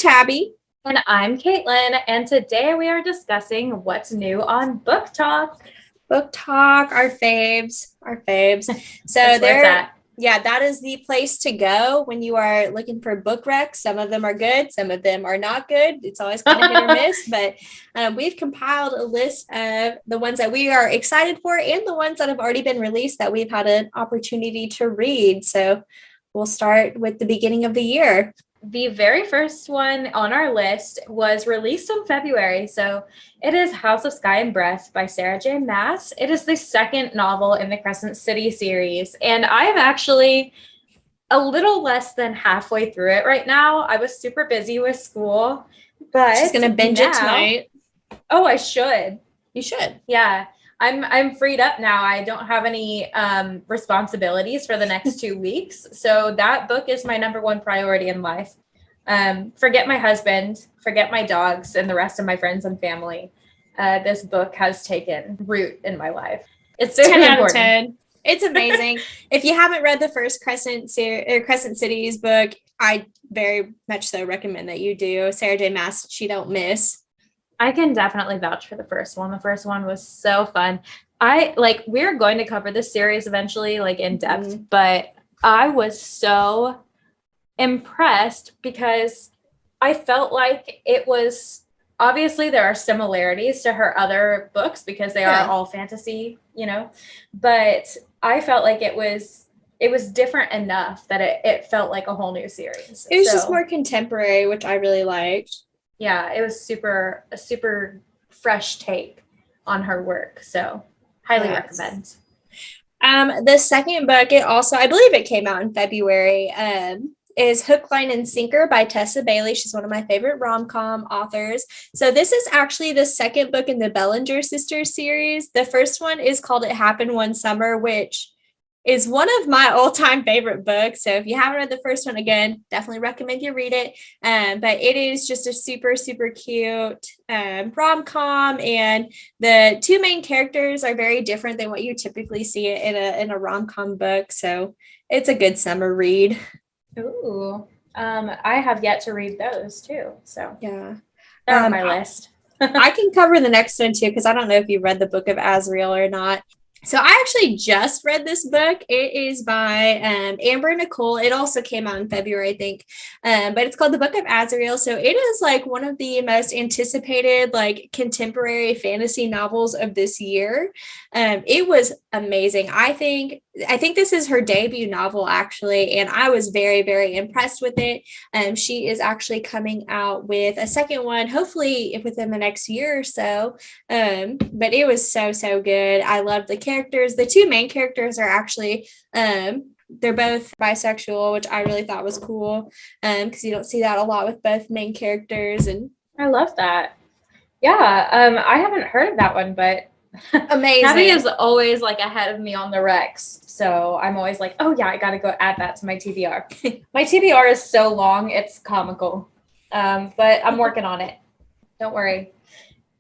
Tabby. And I'm Caitlin, and today we are discussing what's new on Book Talk. Book Talk, our faves. So that is the place to go when you are looking for book recs. Some of them are good, some of them are not good. It's always kind of hit or miss, but we've compiled a list of the ones that we are excited for and the ones that have already been released that we've had an opportunity to read. So we'll start with the beginning of the year. The very first one on our list was released in February. So it is House of Sky and Breath by Sarah J. Maas. It is the second novel in the Crescent City series. And I am actually a little less than halfway through it right now. I was super busy with school, but she's going to binge it tonight. Oh, I should. You should. Yeah. I'm freed up now. I don't have any responsibilities for the next 2 weeks. So that book is my number one priority in life. Forget my husband, forget my dogs and the rest of my friends and family. This book has taken root in my life. It's 10 out of 10. It's amazing. If you haven't read the first Crescent Cities book, I very much so recommend that you do. Sarah J. Maas, she don't miss. I can definitely vouch for the first one. The first one was so fun. We're going to cover this series eventually, in depth, but I was so impressed because I felt like it was, obviously there are similarities to her other books because they are all fantasy, but I felt like it was different enough that it felt like a whole new series. It was just more contemporary, which I really liked. Yeah, it was a super fresh take on her work. So highly recommend. The second book, I believe it came out in February, is Hookline Sinker by Tessa Bailey. She's one of my favorite rom-com authors. So this is actually the second book in the Bellinger Sisters series. The first one is called It Happened One Summer, which is one of my all-time favorite books. So if you haven't read the first one, again, definitely recommend you read it. But it is just a super, super cute rom-com, and the two main characters are very different than what you typically see in a rom-com book. So it's a good summer read. Ooh, I have yet to read those too. So yeah, they're on my list. I can cover the next one too, because I don't know if you read the Book of Azrael or not. So I actually just read this book. It is by Amber Nicole. It also came out in February, I think. But it's called The Book of Azrael. So it is one of the most anticipated contemporary fantasy novels of this year. It was amazing. I think this is her debut novel, actually, and I was very, very impressed with it. She is actually coming out with a second one, hopefully within the next year or so. But it was so, so good. I loved the characters. The two main characters are actually they're both bisexual, which I really thought was cool, because you don't see that a lot with both main characters. And I love that. Yeah, I haven't heard of that one, but amazing. Abby is always ahead of me on the recs, so I'm always oh yeah, I gotta go add that to my TBR. My TBR is so long, it's comical, but I'm working on it. Don't worry.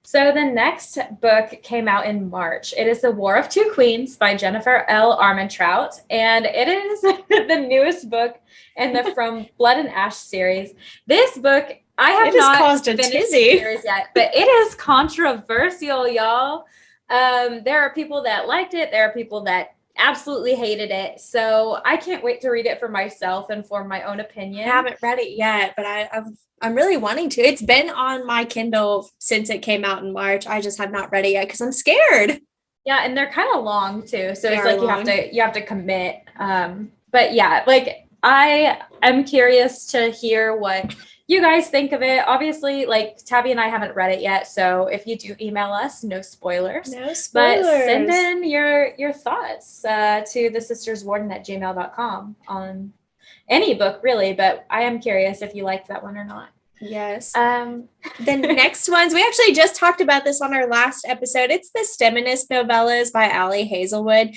So the next book came out in March. It is The War of Two Queens by Jennifer L. Armentrout, and it is the newest book in the From Blood and Ash series. This book, I have not caused a finished tizzy the series yet, but it is controversial, y'all. There are people that liked it. There are people that absolutely hated it. So I can't wait to read it for myself and form my own opinion. I haven't read it yet, but I'm really wanting to. It's been on my Kindle since it came out in March. I just have not read it yet because I'm scared. Yeah, and they're kind of long too. So it's you have to commit. But yeah, I am curious to hear what you guys think of it. Obviously, Tabby and I haven't read it yet, so if you do email us, no spoilers. No spoilers. But send in your thoughts to thesisterswarden@gmail.com on any book, really. But I am curious if you liked that one or not. Yes. The next ones, we actually just talked about this on our last episode. It's the STEMinist novellas by Allie Hazelwood.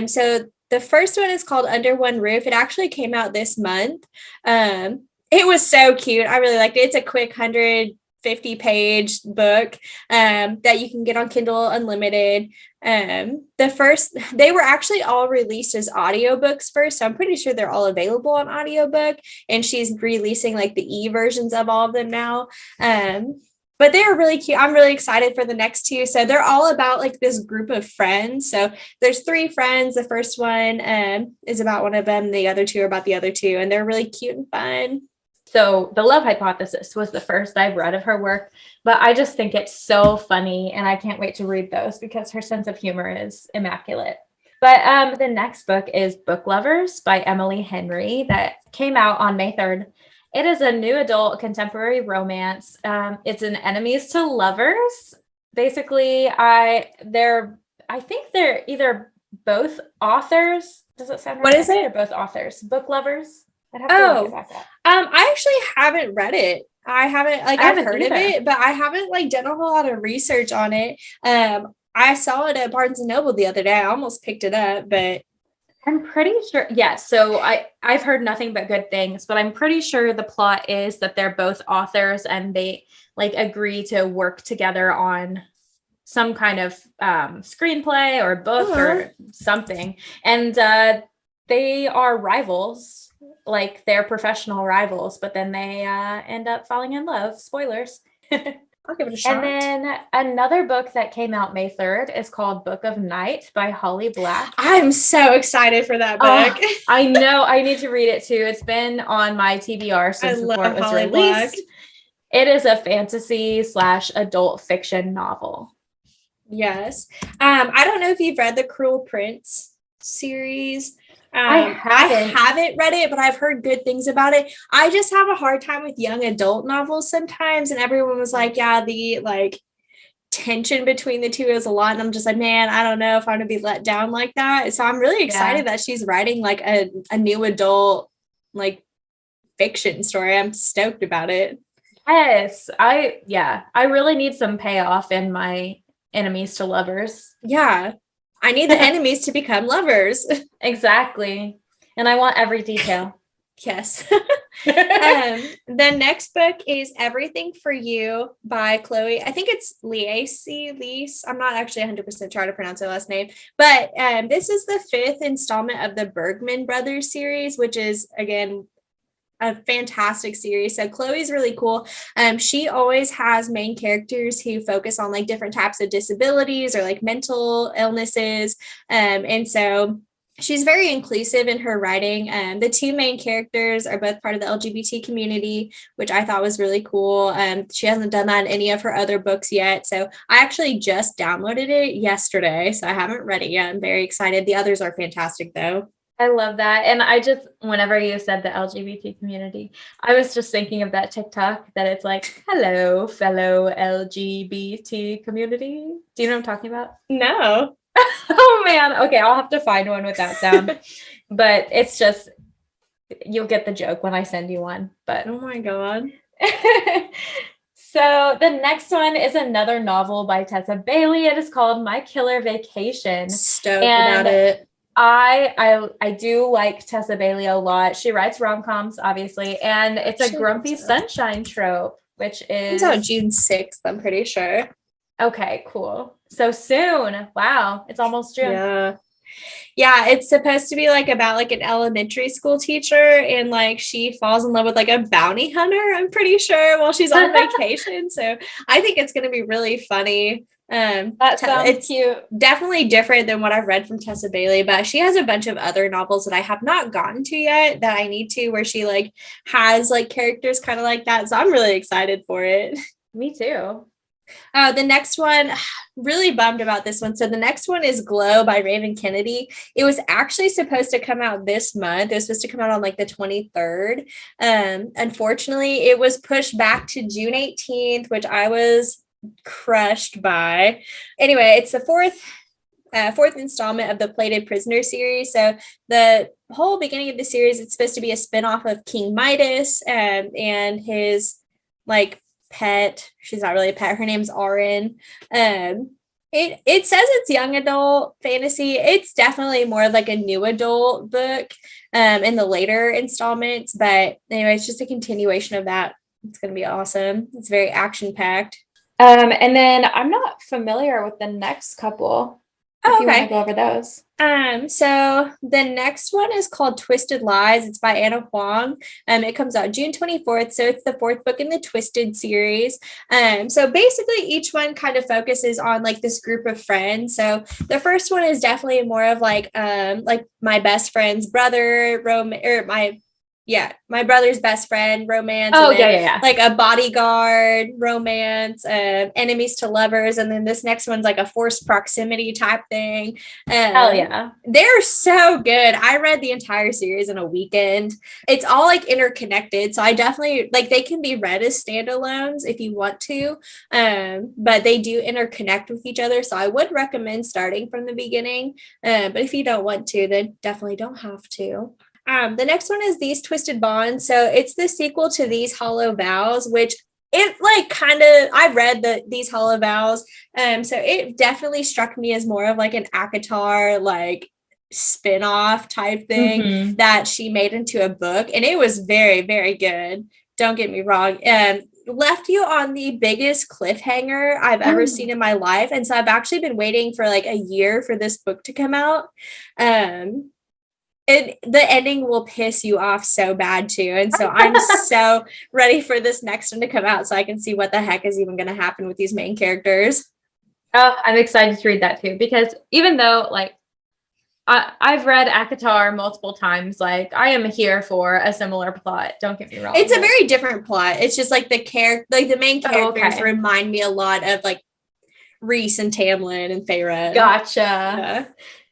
So the first one is called Under One Roof. It actually came out this month. It was so cute. I really liked it. It's a quick 100 50-page book that you can get on Kindle Unlimited. They were actually all released as audiobooks first, so I'm pretty sure they're all available on audiobook, and she's releasing like the e-versions of all of them now. But they are really cute. I'm really excited for the next two. So they're all about like this group of friends. So there's 3 friends. The first one is about one of them. The other 2 are about the other 2, and they're really cute and fun. So The Love Hypothesis was the first I've read of her work, but I just think it's so funny, and I can't wait to read those because her sense of humor is immaculate. But the next book is Book Lovers by Emily Henry that came out on May 3rd. It is a new adult contemporary romance. It's an enemies to lovers. Basically, I think they're either both authors. Does it sound right? What is it? They're both authors. Book Lovers. I'd have to look about that. I actually haven't read it. I haven't I've heard either of it, but I haven't like done a whole lot of research on it. I saw it at Barnes and Noble the other day. I almost picked it up, but I'm pretty sure. Yes. So I've heard nothing but good things, but I'm pretty sure the plot is that they're both authors and they like agree to work together on some kind of screenplay or book or something. And they are rivals, like they're professional rivals, but then they end up falling in love. Spoilers. I'll give it a shot. And then another book that came out May 3rd is called Book of Night by Holly Black. I'm so excited for that book. I know. I need to read it too. It's been on my TBR since before it was Holly released. Black. It is a fantasy / adult fiction novel. Yes. I don't know if you've read the Cruel Prince series. I haven't read it, but I've heard good things about it. I just have a hard time with young adult novels sometimes, and everyone was like, yeah, the like tension between the two is a lot, and I'm just like, man, I don't know if I'm gonna be let down like that. So I'm really excited that she's writing like a new adult like fiction story. I'm stoked about it. Yes. I really need some payoff in my enemies to lovers. Yeah. I need the enemies to become lovers. Exactly. And I want every detail. Yes. The next book is Everything for You by Chloe. I think it's Lease. I'm not actually 100% sure how to pronounce her last name, but this is the 5th installment of the Bergman Brothers series, which is, again, a fantastic series. So Chloe's really cool. She always has main characters who focus on like different types of disabilities or like mental illnesses. And so she's very inclusive in her writing. The 2 main characters are both part of the LGBT community, which I thought was really cool. She hasn't done that in any of her other books yet. So I actually just downloaded it yesterday, so I haven't read it yet. I'm very excited. The others are fantastic though. I love that. And whenever you said the LGBT community, I was just thinking of that TikTok that it's like, hello, fellow LGBT community. Do you know what I'm talking about? No. Oh man. Okay. I'll have to find one with that sound, but it's just, you'll get the joke when I send you one, but. Oh my God. So the next one is another novel by Tessa Bailey. It is called My Killer Vacation. Stoked about it. I do like Tessa Bailey a lot. She writes rom-coms, obviously, and it's a grumpy sunshine trope, which is out June 6th, I'm pretty sure. Okay, cool. So soon. Wow, it's almost June. Yeah, it's supposed to be like about like an elementary school teacher, and like she falls in love with like a bounty hunter, I'm pretty sure, while she's on vacation. So I think it's going to be really funny. That sounds cute. Definitely different than what I've read from Tessa Bailey, but she has a bunch of other novels that I have not gotten to yet that I need to, where she like has like characters kind of like that. So I'm really excited for it. Me too. The next one, really bummed about this one. So the next one is Glow by Raven Kennedy. It was actually supposed to come out this month. It was supposed to come out on like the 23rd. Unfortunately, it was pushed back to June 18th, which I was crushed by. Anyway, it's the fourth installment of the Plated Prisoner series. So the whole beginning of the series, it's supposed to be a spinoff of King Midas and his like pet. She's not really a pet. Her name's Auren. It says it's young adult fantasy. It's definitely more like a new adult book in the later installments. But anyway, it's just a continuation of that It's going to be awesome. It's very action packed. And then I'm not familiar with the next couple. If you want to go over those. So the next one is called Twisted Lies. It's by Anna Huang. It comes out June 24th. So it's the fourth book in the Twisted series. So basically each one kind of focuses on like this group of friends. So the first one is definitely more of like my best friend's brother, my brother's best friend romance. Oh, and then, yeah. Like a bodyguard romance, enemies to lovers. And then this next one's like a forced proximity type thing. Hell yeah. They're so good. I read the entire series in a weekend. It's all like interconnected. So I definitely like they can be read as standalones if you want to. But they do interconnect with each other. So I would recommend starting from the beginning. But if you don't want to, then definitely don't have to. The next one is These Twisted Bonds. So it's the sequel to These Hollow Vows, which it like kind of I read These Hollow Vows. So it definitely struck me as more of like an ACOTAR like spin-off type thing that she made into a book. And it was very, very good. Don't get me wrong. Left you on the biggest cliffhanger I've ever seen in my life. And so I've actually been waiting for like a year for this book to come out. The ending will piss you off so bad too. And so I'm so ready for this next one to come out so I can see what the heck is even going to happen with these main characters. Oh, I'm excited to read that too, because even though like I've read ACOTAR multiple times, like I am here for a similar plot. Don't get me wrong. It's a very different plot. It's just like the main characters remind me a lot of like Reese and Tamlin and Feyre. Gotcha. Yeah.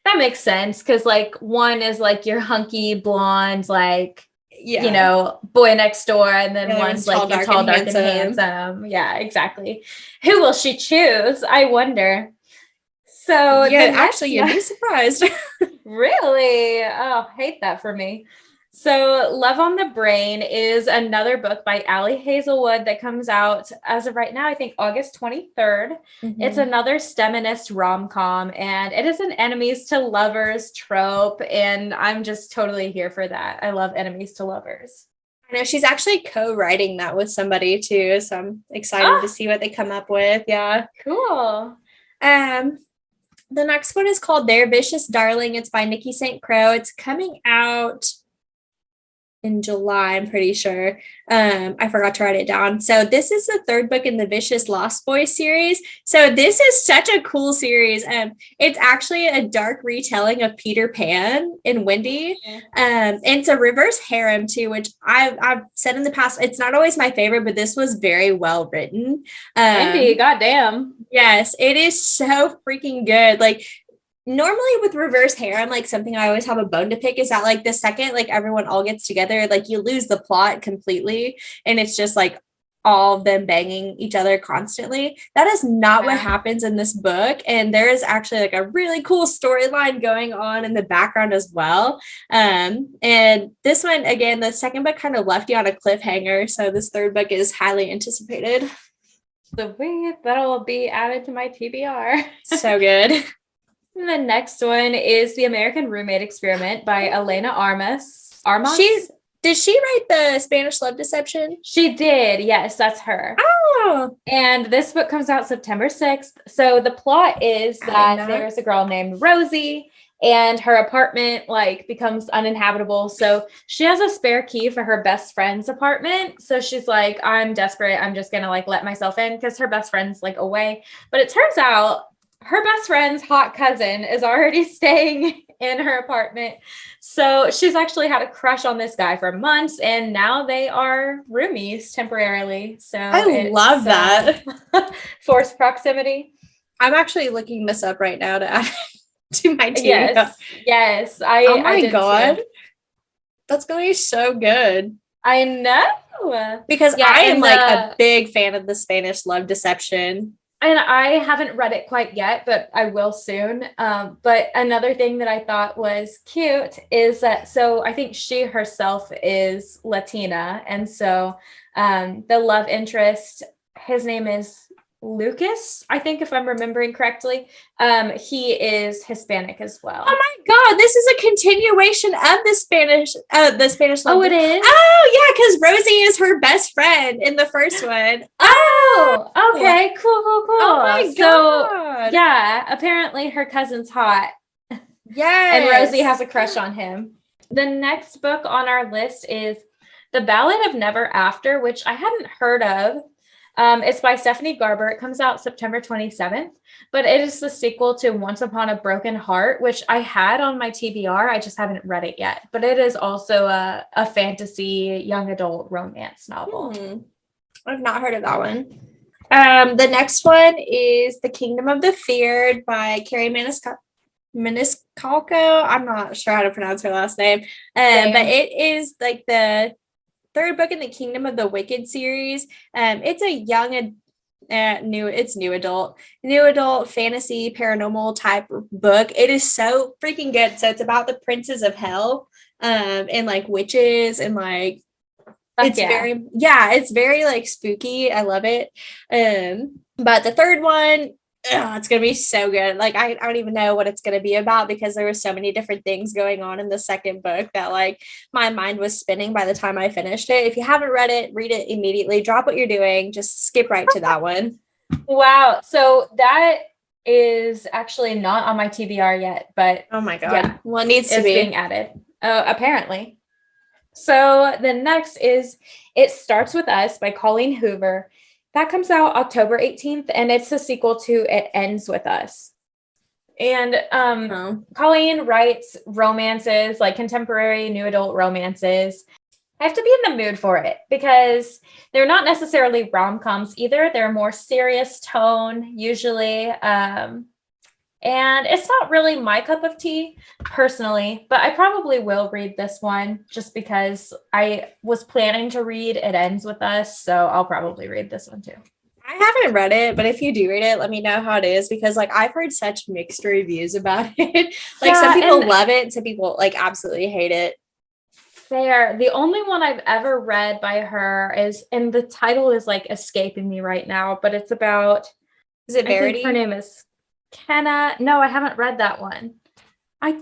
That makes sense, because like one is like your hunky blonde, like you know, boy next door, and then one's like your tall, dark, and handsome. Yeah, exactly. Who will she choose? I wonder. So yeah, actually, you'd be surprised. Really? Oh, hate that for me. So Love on the Brain is another book by Allie Hazelwood that comes out as of right now, I think August 23rd. It's another STEMinist rom-com, and it is an enemies to lovers trope, and I'm just totally here for that. I love enemies to lovers. I know she's actually co-writing that with somebody too, so I'm excited to see what they come up with. Yeah. Cool. The next one is called Their Vicious Darling. It's by Nikki St. Croix. It's coming out in July, I'm pretty sure. I forgot to write it down. So this is the third book in the Vicious Lost Boys series. So this is such a cool series. It's actually a dark retelling of Peter Pan and Wendy. And it's a reverse harem too, which I've said in the past, it's not always my favorite, but this was very well written. Wendy, goddamn. Yes, it is so freaking good. Like normally with reverse harem, like something I always have a bone to pick is that like the second like everyone all gets together, like you lose the plot completely, and it's just like all of them banging each other constantly. That is not what happens in this book, and there is actually like a really cool storyline going on in the background as well. And this one, again, the second book kind of left you on a cliffhanger, so this third book is highly anticipated. Sweet, that'll be added to my TBR. So good. And the next one is The American Roommate Experiment by Elena Armas. Did she write the Spanish Love Deception? She did. Yes, that's her. Oh. And this book comes out September 6th. So the plot is that there's a girl named Rosie, and her apartment like becomes uninhabitable. So she has a spare key for her best friend's apartment. So she's like, I'm desperate. I'm just going to like let myself in because her best friend's like away. But it turns out her best friend's hot cousin is already staying in her apartment. So she's actually had a crush on this guy for months, and now they are roomies temporarily. So I love that. Forced proximity. I'm actually looking this up right now to add to my TV. Yes. Oh my God. Too. That's going to be so good. I know. Because I am like a big fan of the Spanish Love Deception. And I haven't read it quite yet, but I will soon. But another thing that I thought was cute is that, so I think she herself is Latina. And so the love interest, his name is Lucas, I think, if I'm remembering correctly. He is Hispanic as well. Oh my God, this is a continuation of the Spanish love. Oh, it is? Oh yeah, because Rosie is her best friend in the first one. Oh, okay, cool. Oh my God. So yeah, apparently her cousin's hot. Yes. And Rosie has a crush on him. The next book on our list is The Ballad of Never After, which I hadn't heard of. It's by Stephanie Garber. It comes out September 27th, but it is the sequel to Once Upon a Broken Heart, which I had on my TBR. I just haven't read it yet, but it is also a fantasy young adult romance novel. I've not heard of that one. The next one is The Kingdom of the Feared by Carrie Maniscalco. I'm not sure how to pronounce her last name, but it is like the third book in the Kingdom of the Wicked series. It's a young new adult fantasy paranormal type book. It is so freaking good. So it's about the princes of hell, and like witches and like it's very like spooky. I love it. But the third one, it's gonna be so good. Like I don't even know what it's gonna be about because there were so many different things going on in the second book that like my mind was spinning by the time I finished it. If you haven't read it, read it immediately. Drop what you're doing. Just skip right to that one. Wow. So that is actually not on my TBR yet, but oh my God. Yeah, well, it needs to be being added. Apparently. So the next is It Starts With Us by Colleen Hoover. That comes out October 18th, and it's a sequel to It Ends With Us. And Colleen writes romances, like contemporary new adult romances. I have to be in the mood for it because they're not necessarily rom-coms either. They're more serious tone, usually. And it's not really my cup of tea personally, but I probably will read this one just because I was planning to read It Ends With Us. So I'll probably read this one too. I haven't read it, but if you do read it, let me know how it is because like I've heard such mixed reviews about it. Like some people love it and some people like absolutely hate it. Fair. The only one I've ever read by her is, and the title is like escaping me right now, but it's about, is it Verity? I think her name is Kenna. No, I haven't read that one. I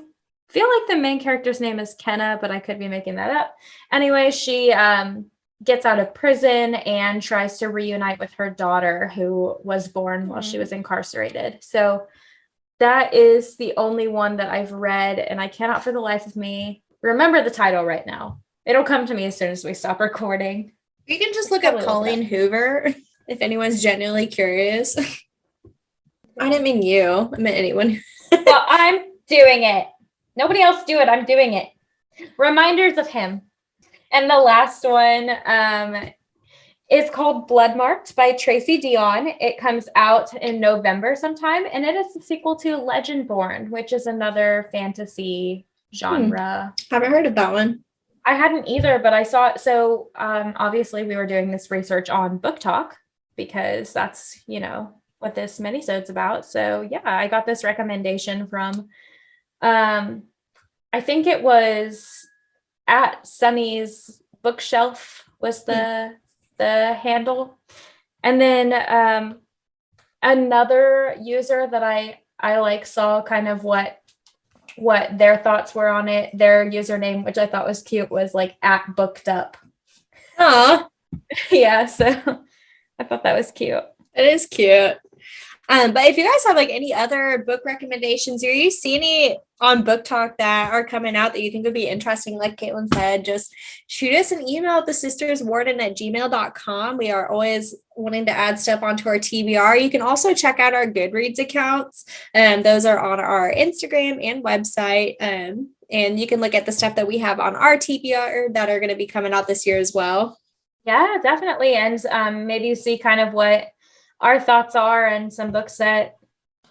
feel like the main character's name is Kenna, but I could be making that up. Anyway, she gets out of prison and tries to reunite with her daughter who was born while she was incarcerated. So that is the only one that I've read, and I cannot for the life of me remember the title right now. It'll come to me as soon as we stop recording. You can just look up Colleen Hoover if anyone's genuinely curious. I didn't mean you. I meant anyone. Well, I'm doing it. Nobody else do it. I'm doing it. Reminders of him. And the last one is called Bloodmarked by Tracy Dion. It comes out in November sometime, and it is the sequel to Legendborn, which is another fantasy genre. Haven't heard of that one. I hadn't either, but I saw it. So obviously we were doing this research on Book Talk because that's, what this minisode's about. So yeah, I got this recommendation from, I think it was at Sunny's Bookshelf was the handle. And then another user that I like saw kind of what their thoughts were on it. Their username, which I thought was cute, was like @bookedup. Oh, yeah. So I thought that was cute. It is cute. But if you guys have like any other book recommendations, or you see any on Book Talk that are coming out that you think would be interesting, like Caitlin said, just shoot us an email at thesisterswarden@gmail.com. We are always wanting to add stuff onto our TBR. You can also check out our Goodreads accounts. Those are on our Instagram and website. And you can look at the stuff that we have on our TBR that are going to be coming out this year as well. Yeah, definitely. And maybe see kind of what our thoughts are and some books that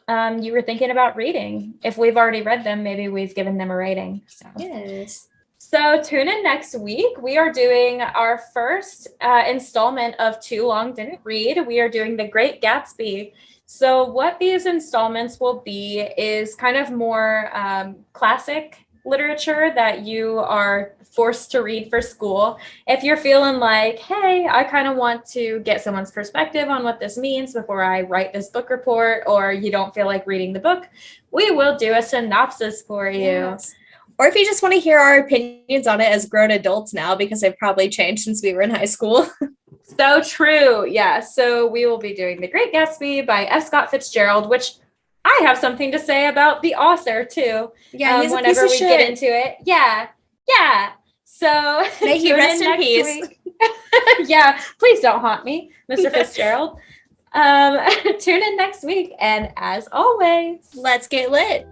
you were thinking about reading. If we've already read them, maybe we've given them a rating. So. Yes. So tune in next week. We are doing our first installment of Too Long Didn't Read. We are doing The Great Gatsby. So what these installments will be is kind of more classic literature that you are forced to read for school. If you're feeling like, hey, I kind of want to get someone's perspective on what this means before I write this book report, or you don't feel like reading the book, we will do a synopsis for you. Yes. Or if you just want to hear our opinions on it as grown adults now, because they've probably changed since we were in high school. So true. Yeah. So we will be doing The Great Gatsby by F. Scott Fitzgerald, which I have something to say about the author too. Yeah, he's whenever we shit. get into it. Yeah. Yeah. So may he rest in peace. Week. Yeah. Please don't haunt me, Mr. Fitzgerald. Tune in next week. And as always, let's get lit.